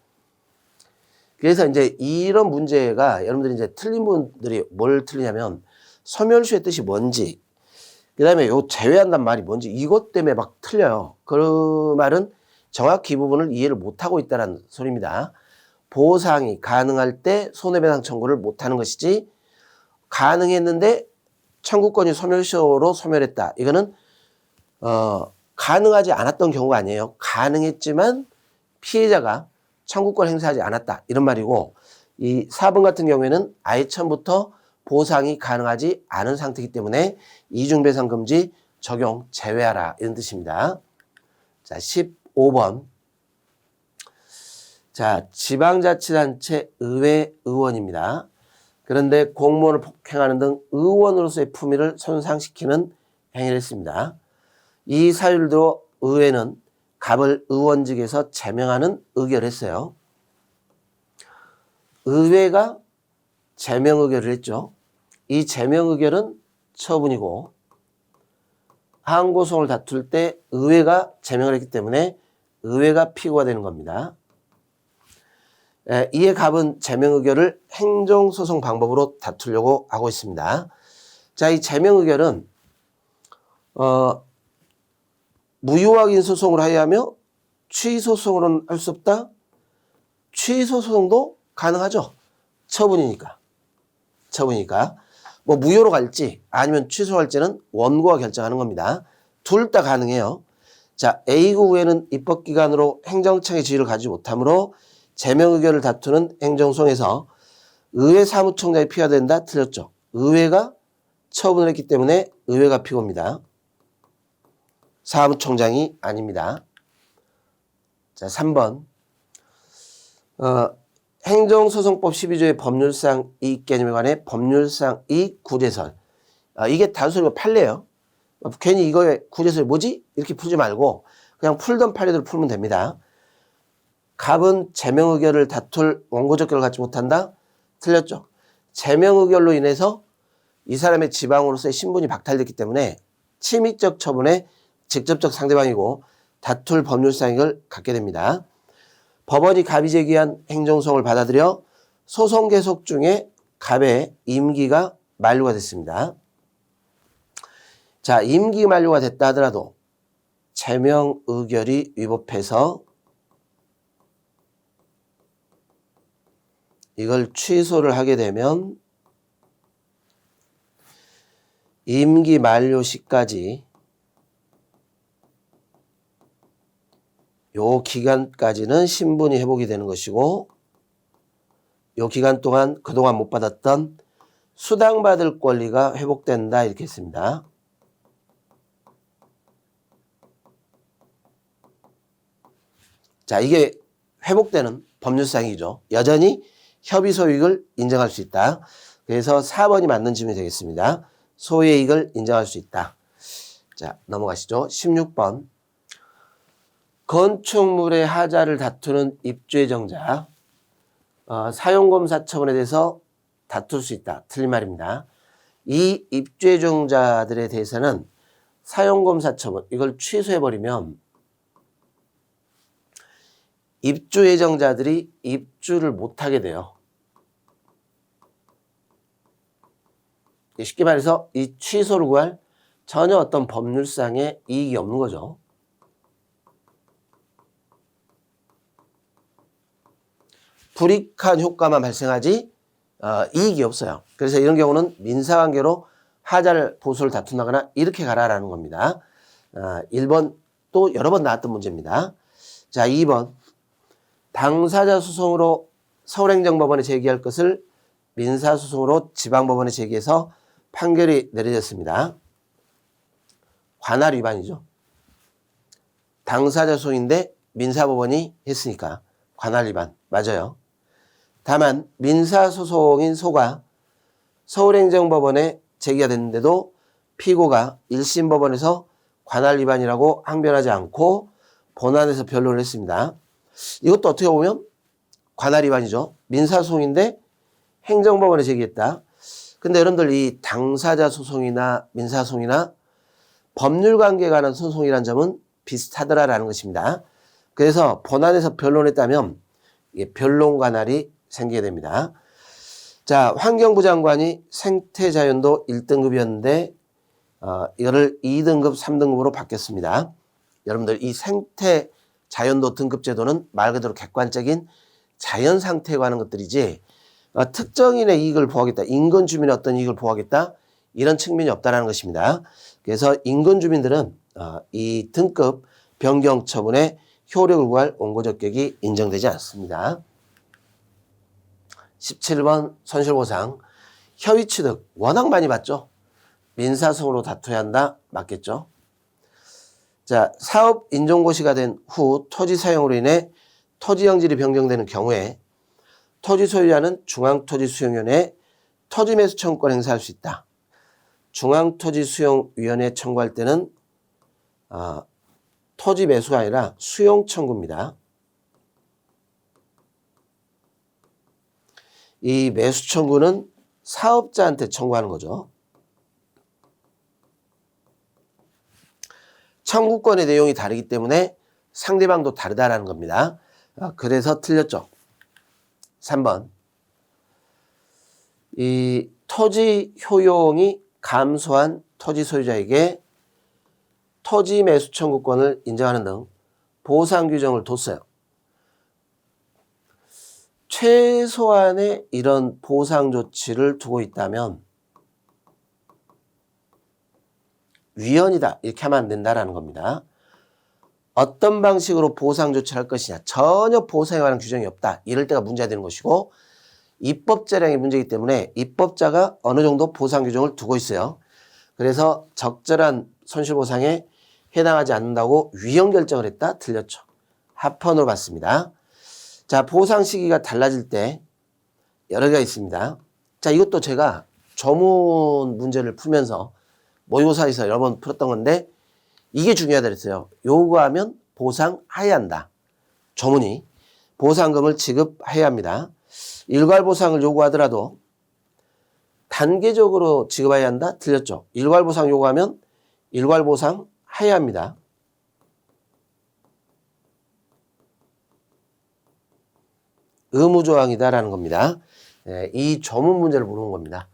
그래서 이제 이런 문제가 여러분들이 이제 틀린 분들이 뭘 틀리냐면 소멸시효의 뜻이 뭔지 그 다음에 요 제외한단 말이 뭔지 이것 때문에 막 틀려요. 그 말은 정확히 이 부분을 이해를 못하고 있다는 소리입니다. 보상이 가능할 때 손해배상 청구를 못하는 것이지 가능했는데 청구권이 소멸시효로 소멸했다. 이거는 가능하지 않았던 경우가 아니에요. 가능했지만 피해자가 청구권 행사하지 않았다. 이런 말이고 이 4번 같은 경우에는 아예 처음부터 보상이 가능하지 않은 상태이기 때문에 이중배상 금지 적용 제외하라 이런 뜻입니다. 자, 15번. 자, 지방자치단체 의회 의원입니다. 그런데 공무원을 폭행하는 등 의원으로서의 품위를 손상시키는 행위를 했습니다. 이 사유로 의회는 갑을 의원직에서 제명하는 의결을 했어요. 의회가 제명 의결을 했죠. 이 제명 의결은 처분이고 항고소송을 다툴 때 의회가 제명을 했기 때문에 의회가 피고가 되는 겁니다. 이에 갑은 제명 의결을 행정소송 방법으로 다투려고 하고 있습니다. 자, 이 제명 의결은 무효확인 소송을 하여야 하며 취소소송으로는 할 수 없다. 취소소송도 가능하죠. 처분이니까. 뭐 무효로 갈지 아니면 취소할지는 원고가 결정하는 겁니다. 둘 다 가능해요. 자, A구 의회는 입법기관으로 행정청의 지위를 가지지 못하므로 제명 의결을 다투는 행정소송에서 의회 사무총장이 피고가 된다. 틀렸죠. 의회가 처분을 했기 때문에 의회가 피고입니다. 사무총장이 아닙니다. 자, 3번. 행정소송법 12조의 법률상 이익 개념에 관해 법률상 이익 구제설. 이게 단순히 판례예요. 괜히 이거의 구제설이 뭐지? 이렇게 풀지 말고 그냥 풀던 판례대로 풀면 됩니다. 갑은 제명 의결을 다툴 원고적 결을 갖지 못한다? 틀렸죠. 제명 의결로 인해서 이 사람의 지방으로서의 신분이 박탈됐기 때문에 침입적 처분의 직접적 상대방이고 다툴 법률상 이익을 갖게 됩니다. 법원이 갑이 제기한 행정소송을 받아들여 소송 계속 중에 갑의 임기가 만료가 됐습니다. 자, 임기 만료가 됐다 하더라도 제명 의결이 위법해서 이걸 취소를 하게 되면 임기 만료 시까지 요 기간까지는 신분이 회복이 되는 것이고 요 기간 동안 그동안 못 받았던 수당받을 권리가 회복된다 이렇게 했습니다. 자, 이게 회복되는 법률상이죠. 여전히 협의 소유익을 인정할 수 있다. 그래서 4번이 맞는 질문이 되겠습니다. 소유의 이익을 인정할 수 있다. 자, 넘어가시죠. 16번. 건축물의 하자를 다투는 입주예정자. 사용검사 처분에 대해서 다툴 수 있다. 틀린 말입니다. 이 입주예정자들에 대해서는 사용검사 처분, 이걸 취소해버리면 입주 예정자들이 입주를 못하게 돼요. 쉽게 말해서 이 취소를 구할 전혀 어떤 법률상의 이익이 없는 거죠. 불이익한 효과만 발생하지 이익이 없어요. 그래서 이런 경우는 민사관계로 하자를 보수를 다툰다거나 이렇게 가라라는 겁니다. 1번 또 여러 번 나왔던 문제입니다. 자, 2번. 당사자 소송으로 서울행정법원에 제기할 것을 민사소송으로 지방법원에 제기해서 판결이 내려졌습니다. 관할 위반이죠. 당사자 소송인데 민사법원이 했으니까 관할 위반 맞아요. 다만 민사소송인 소가 서울행정법원에 제기가 됐는데도 피고가 1심 법원에서 관할 위반이라고 항변하지 않고 본안에서 변론을 했습니다. 이것도 어떻게 보면 관할 위반이죠. 민사소송인데 행정법원에 제기했다. 근데 여러분들 이 당사자 소송이나 민사소송이나 법률관계에 관한 소송이라는 점은 비슷하더라라는 것입니다. 그래서 본안에서 변론했다면 변론 관할이 생기게 됩니다. 자, 환경부 장관이 생태자연도 1등급이었는데 이거를 2등급, 3등급으로 바뀌었습니다. 여러분들 이 생태자연도 등급제도는 말 그대로 객관적인 자연 상태에 관한 것들이지 특정인의 이익을 보호하겠다, 인근 주민의 어떤 이익을 보호하겠다 이런 측면이 없다는 것입니다. 그래서 인근 주민들은 이 등급 변경 처분에 효력을 구할 원고적 격이 인정되지 않습니다. 17번 손실보상. 협의 취득 워낙 많이 받죠. 민사소송으로 다투어야 한다. 맞겠죠. 자, 사업 인종고시가 된 후 토지 사용으로 인해 토지 형질이 변경되는 경우에 토지 소유자는 중앙토지수용위원회에 토지 매수 청구권 행사할 수 있다. 중앙토지수용위원회에 청구할 때는 토지 매수가 아니라 수용 청구입니다. 이 매수 청구는 사업자한테 청구하는 거죠. 청구권의 내용이 다르기 때문에 상대방도 다르다라는 겁니다. 그래서 틀렸죠. 3번. 이 토지 효용이 감소한 토지 소유자에게 토지 매수 청구권을 인정하는 등 보상 규정을 뒀어요. 최소한의 이런 보상 조치를 두고 있다면 위헌이다 이렇게 하면 안 된다라는 겁니다. 어떤 방식으로 보상 조치를 할 것이냐, 전혀 보상에 관한 규정이 없다 이럴 때가 문제가 되는 것이고, 입법자량이 문제이기 때문에 입법자가 어느 정도 보상 규정을 두고 있어요. 그래서 적절한 손실보상에 해당하지 않는다고 위헌 결정을 했다. 틀렸죠. 합헌으로 봤습니다. 자, 보상 시기가 달라질 때 여러 개가 있습니다. 자, 이것도 제가 조문 문제를 풀면서 모의고사에서 여러 번 풀었던 건데 이게 중요하다 그랬어요. 요구하면 보상해야 한다. 조문이 보상금을 지급해야 합니다. 일괄보상을 요구하더라도 단계적으로 지급해야 한다. 틀렸죠. 일괄보상 요구하면 일괄보상 해야 합니다. 의무조항이다라는 겁니다. 이 조문 문제를 물어본 겁니다.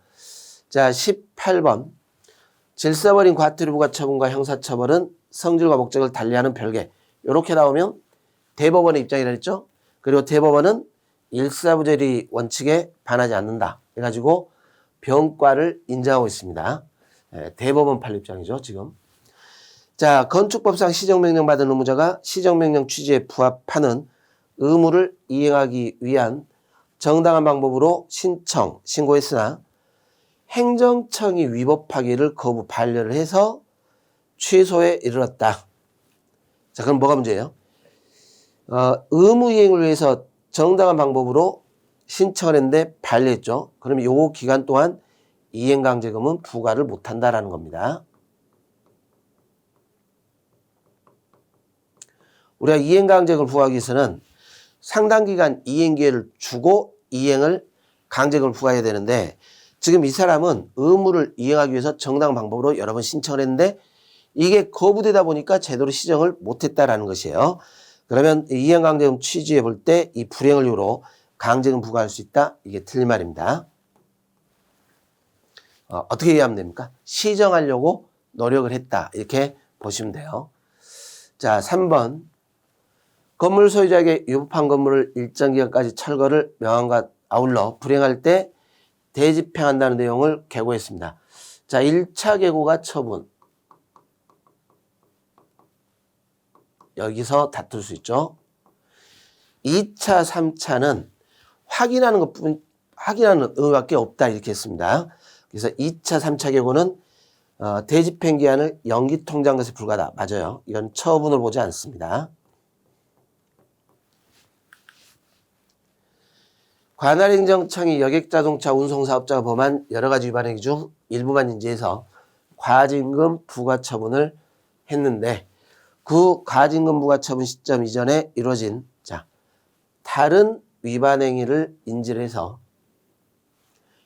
자, 18번. 질서버린 과태료 부과처분과 형사처벌은 성질과 목적을 달리하는 별개. 이렇게 나오면 대법원의 입장이라 했죠. 그리고 대법원은 일사부재리 원칙에 반하지 않는다. 해가지고 병과를 인정하고 있습니다. 대법원 판례 입장이죠, 지금. 자, 건축법상 시정명령 받은 의무자가 시정명령 취지에 부합하는 의무를 이행하기 위한 정당한 방법으로 신고했으나 행정청이 위법하기를 거부 반려를 해서 취소에 이르렀다. 자, 그럼 뭐가 문제예요? 의무 이행을 위해서 정당한 방법으로 신청을 했는데 반려했죠. 그럼 요 기간 동안 이행강제금은 부과를 못한다라는 겁니다. 우리가 이행강제금을 부과하기 위해서는 상당 기간 이행기회를 주고 이행을 강제금을 부과해야 되는데 지금 이 사람은 의무를 이행하기 위해서 정당한 방법으로 여러 번 신청을 했는데 이게 거부되다 보니까 제대로 시정을 못했다라는 것이에요. 그러면 이행강제금 취지에 볼 때 이 불행을 이유로 강제금 부과할 수 있다. 이게 틀린 말입니다. 어떻게 이해하면 됩니까? 시정하려고 노력을 했다. 이렇게 보시면 돼요. 자, 3번. 건물 소유자에게 위법한 건물을 일정 기간까지 철거를 명함과 아울러 불행할 때 대집행한다는 내용을 개고했습니다. 자, 1차 개고가 처분. 여기서 다툴 수 있죠. 2차, 3차는 확인하는 것뿐 확인하는 의무밖에 없다 이렇게 했습니다. 그래서 2차, 3차 경우는 대집행 기한을 연기 통지한 것에 불과하다. 맞아요. 이건 처분을 보지 않습니다. 관할행정청이 여객자동차 운송사업자가 범한 여러 가지 위반 행위 중 일부만 인지해서 과징금 부과처분을 했는데 그 과징금 부과처분 시점 이전에 이루어진 다른 위반 행위를 인지를 해서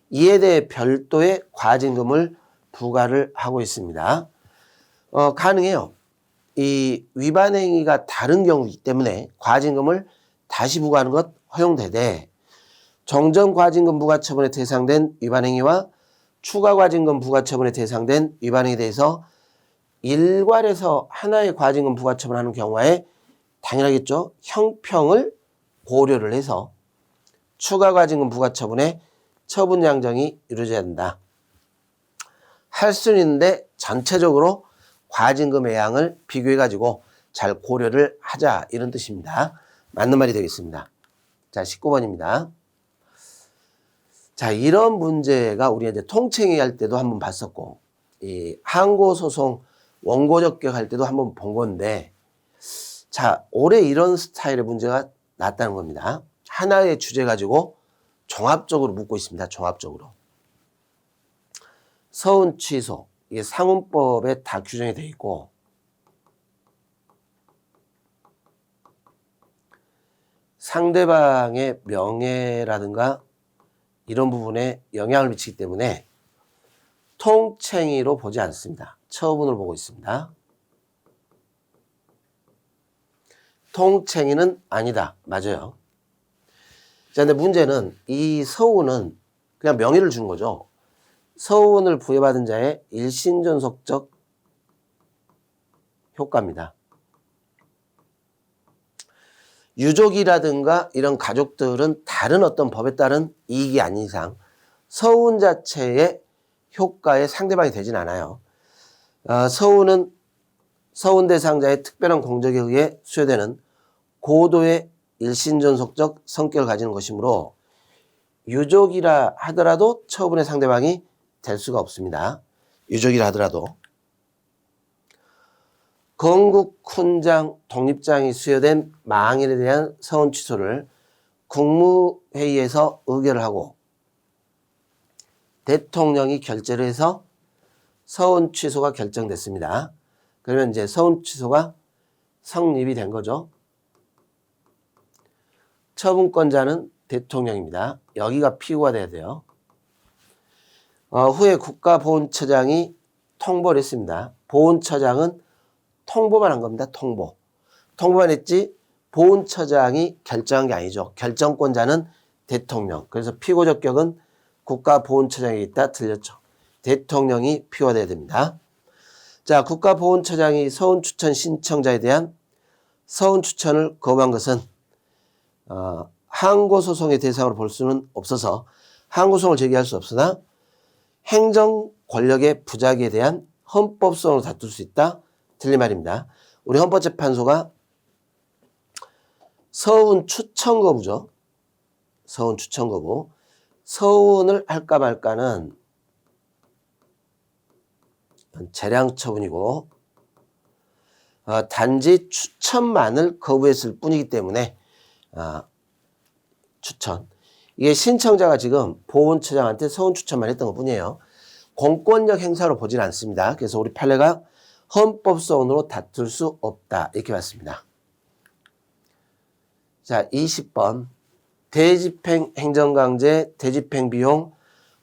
이에 대해 별도의 과징금을 부과를 하고 있습니다. 가능해요. 이 위반 행위가 다른 경우이기 때문에 과징금을 다시 부과하는 것 허용되되 정전 과징금 부과 처분에 대상된 위반 행위와 추가 과징금 부과 처분에 대상된 위반 행위에 대해서 일괄해서 하나의 과징금 부과 처분하는 경우에 당연하겠죠. 형평을 고려를 해서 추가 과징금 부과 처분에 처분 양정이 이루어져야 된다. 할 수는 있는데 전체적으로 과징금 의향을 비교해 가지고 잘 고려를 하자 이런 뜻입니다. 맞는 말이 되겠습니다. 자, 19번입니다. 자, 이런 문제가 우리가 이제 통칭이 할 때도 한번 봤었고, 이 항고소송 원고적격 할 때도 한번 본 건데, 자, 올해 이런 스타일의 문제가 났다는 겁니다. 하나의 주제 가지고 종합적으로 묻고 있습니다. 종합적으로. 서운 취소, 이게 상훈법에 다 규정이 되어 있고, 상대방의 명예라든가 이런 부분에 영향을 미치기 때문에 통칭의로 보지 않습니다. 처분을 보고 있습니다. 통칭의는 아니다. 맞아요. 자, 근데 문제는 이 서운은 그냥 명예를 주는 거죠. 서운을 부여받은 자의 일신존속적 효과입니다. 유족이라든가 이런 가족들은 다른 어떤 법에 따른 이익이 아닌 이상 서운 자체의 효과에 상대방이 되진 않아요. 서운은 서운 대상자의 특별한 공적에 의해 수여되는 고도의 일신존속적 성격을 가지는 것이므로 유족이라 하더라도 처분의 상대방이 될 수가 없습니다. 유족이라 하더라도. 건국 훈장, 독립장이 수여된 망인에 대한 서운 취소를 국무회의에서 의결을 하고 대통령이 결재를 해서 서운 취소가 결정됐습니다. 그러면 이제 서운 취소가 성립이 된 거죠. 처분권자는 대통령입니다. 여기가 피고가 돼야 돼요. 후에 국가보훈처장이 통보를 했습니다. 보훈처장은 통보만 한 겁니다. 통보만 했지 보훈처장이 결정한 게 아니죠. 결정권자는 대통령. 그래서 피고적격은 국가보훈처장에 있다. 틀렸죠. 대통령이 피고가 돼야 됩니다. 자, 국가보훈처장이 서운 추천 신청자에 대한 서운 추천을 거부한 것은 항고소송의 대상으로 볼 수는 없어서 항고소송을 제기할 수 없으나 행정 권력의 부작위에 대한 헌법소송으로 다툴 수 있다. 틀린 말입니다. 우리 헌법재판소가 서운 추천 거부죠. 서운 추천 거부. 서운을 할까 말까는 재량 처분이고 단지 추천만을 거부했을 뿐이기 때문에 추천. 이게 신청자가 지금 보훈처장한테 서운 추천만 했던 것 뿐이에요. 공권력 행사로 보진 않습니다. 그래서 우리 판례가 헌법소원으로 다툴 수 없다. 이렇게 봤습니다. 자, 20번. 대집행 행정강제, 대집행 비용,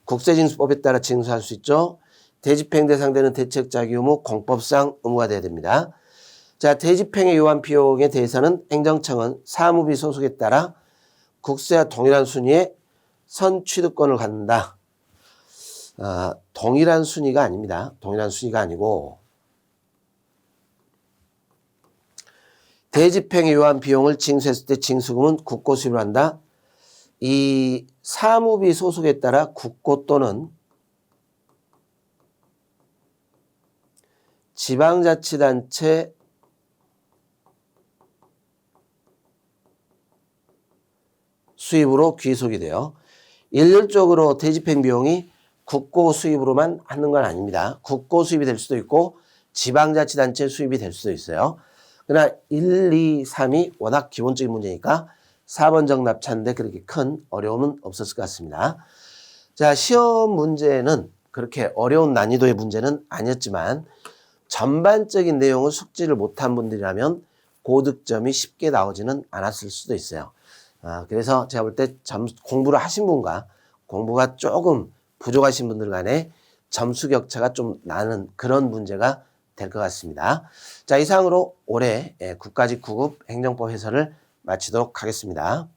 국세징수법에 따라 징수할 수 있죠. 대집행 대상되는 대책자기 의무, 공법상 의무가 돼야 됩니다. 자, 대집행에 요한 비용에 대해서는 행정청은 사무비 소속에 따라 국세와 동일한 순위의 선취득권을 갖는다. 동일한 순위가 아닙니다. 동일한 순위가 아니고 대집행에 요한 비용을 징수했을 때 징수금은 국고 수입을 한다. 이 사무비 소속에 따라 국고 또는 지방자치단체 수입으로 귀속이 돼요. 일률적으로 대집행 비용이 국고 수입으로만 하는 건 아닙니다. 국고 수입이 될 수도 있고 지방자치단체 수입이 될 수도 있어요. 그러나 1, 2, 3이 워낙 기본적인 문제니까 4번 정답 찾는데 그렇게 큰 어려움은 없었을 것 같습니다. 자, 시험 문제는 그렇게 어려운 난이도의 문제는 아니었지만 전반적인 내용을 숙지를 못한 분들이라면 고득점이 쉽게 나오지는 않았을 수도 있어요. 그래서 제가 볼 때 공부를 하신 분과 공부가 조금 부족하신 분들 간에 점수 격차가 좀 나는 그런 문제가 될 것 같습니다. 자, 이상으로 올해 국가직 9급 행정법 해설을 마치도록 하겠습니다.